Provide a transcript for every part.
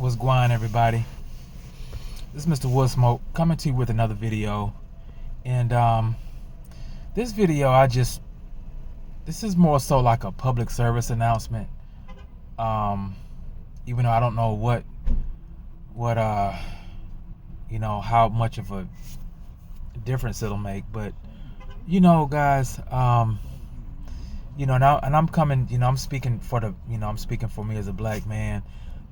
What's going on, everybody? This is Mr. Woodsmoke coming to you with another video. And this video, this is more so like a public service announcement. Even though I don't know what how much of a difference it'll make, but guys, now, and I'm coming, I'm speaking for me as a black man,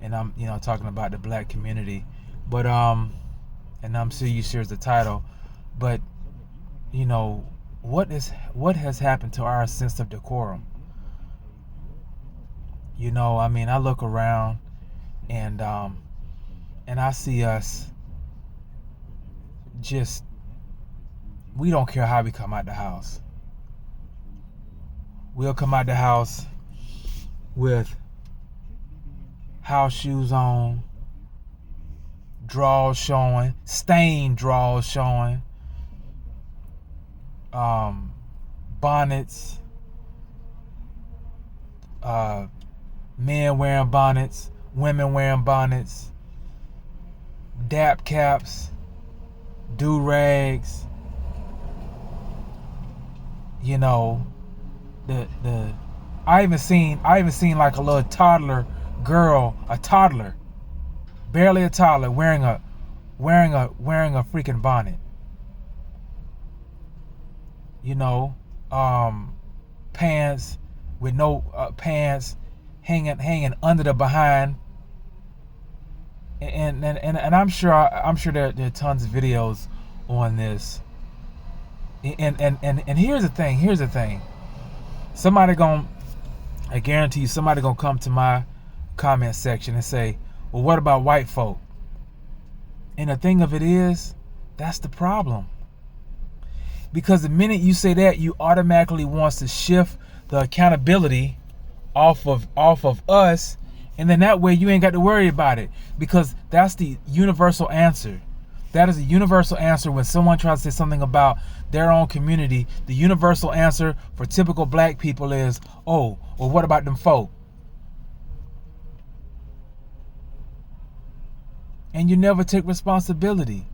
and I'm talking about the black community, but and I'm sure you share the title, but what has happened to our sense of decorum? I look around and I see us just, we don't care how we come out the house. We'll come out the house with house shoes on, drawers showing, stained drawers showing, bonnets, men wearing bonnets, women wearing bonnets, dap caps, do-rags, I even seen like a little toddler girl, barely a toddler, wearing a freaking bonnet. Pants with no pants hanging under the behind. And I'm sure there are tons of videos on this. And here's the thing. I guarantee you somebody gonna come to my comment section and say, well, what about white folk? And the thing of it is, that's the problem. Because the minute you say that, you automatically wants to shift the accountability off of us, and then that way you ain't got to worry about it, because that's the universal answer. That is a universal answer when someone tries to say something about their own community. The universal answer for typical black people is, oh, well, what about them folk? And you never take responsibility.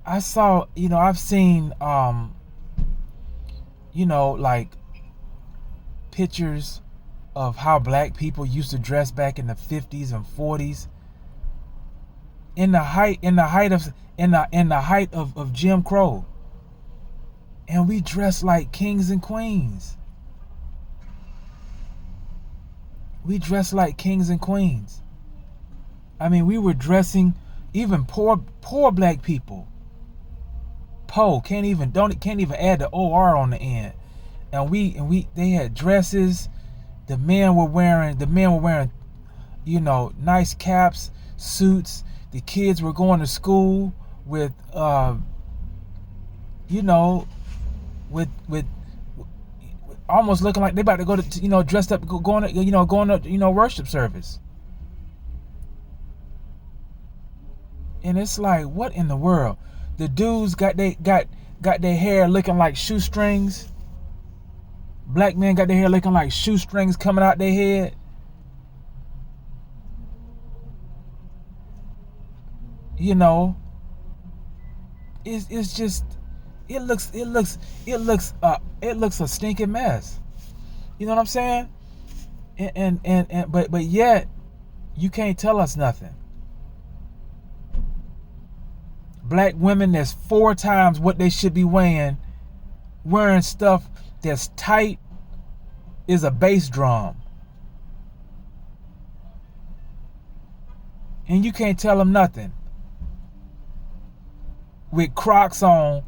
I've seen, like pictures of how black people used to dress back in the 50s and 40s. In the height of Jim Crow, and we dressed like kings and queens. We dressed like kings and queens. I mean, we were dressing, even poor black people. Can't even add the OR on the end. And they had dresses. The men were wearing nice caps, suits. The kids were going to school with with almost looking like they about to go to dressed up, going to worship service. And it's like, what in the world? The dudes got their hair looking like shoestrings. Black men got their hair looking like shoestrings coming out their head. It's just, it looks a stinking mess. You know what I'm saying? But yet you can't tell us nothing. Black women that's 4 times what they should be wearing stuff that's tight is a bass drum. And you can't tell them nothing. With Crocs on,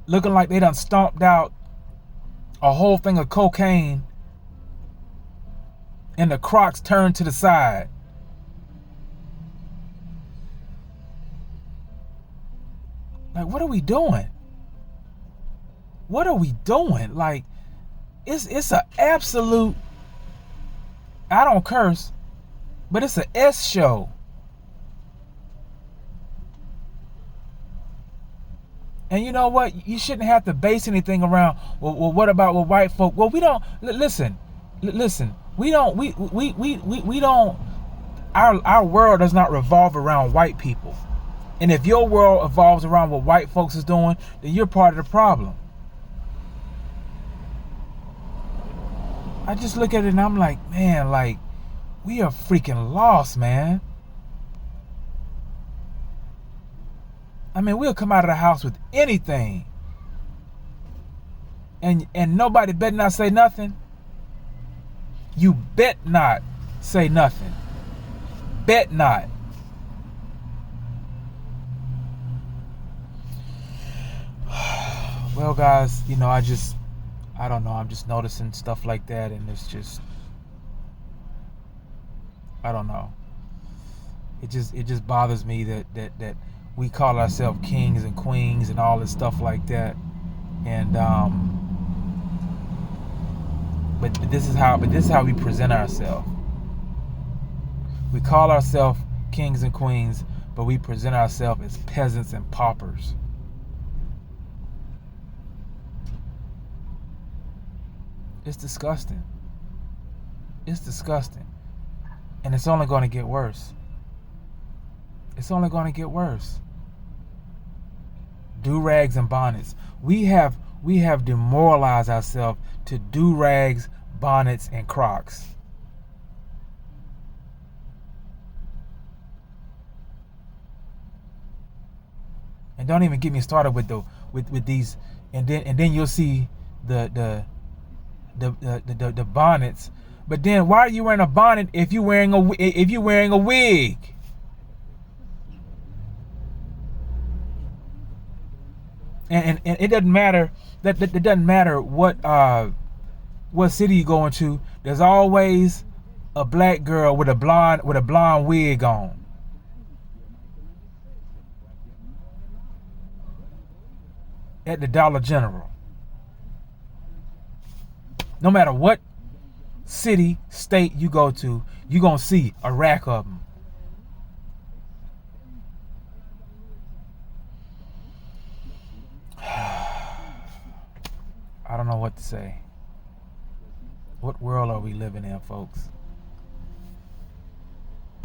looking like they done stomped out a whole thing of cocaine, and the Crocs turned to the side. Like, what are we doing? What are we doing? Like, it's an absolute, I don't curse, but it's an S show. And you know what? You shouldn't have to base anything around, well what about with white folk? Well, we don't, listen, we don't Our world does not revolve around white people. And if your world evolves around what white folks is doing, then you're part of the problem. I just look at it and I'm like, man, like, we are freaking lost, man. I mean, we'll come out of the house with anything. And nobody better not say nothing. You bet not say nothing. Bet not. Well, guys, I don't know. I'm just noticing stuff like that, and it's just, I don't know. It just bothers me that we call ourselves kings and queens and all this stuff like that, and but this is how we present ourselves. We call ourselves kings and queens, but we present ourselves as peasants and paupers. It's disgusting. It's disgusting. And it's only going to get worse. It's only going to get worse. Do-rags and bonnets. We have demoralized ourselves to do-rags, bonnets, and Crocs. And don't even get me started with these. And then you'll see the bonnets. But then why are you wearing a bonnet if you're wearing a wig? And it doesn't matter that it doesn't matter what city you go into. There's always a black girl with a blonde wig on. At the Dollar General. No matter what city, state you go to, you're going to see a rack of them. I don't know what to say. What world are we living in, folks?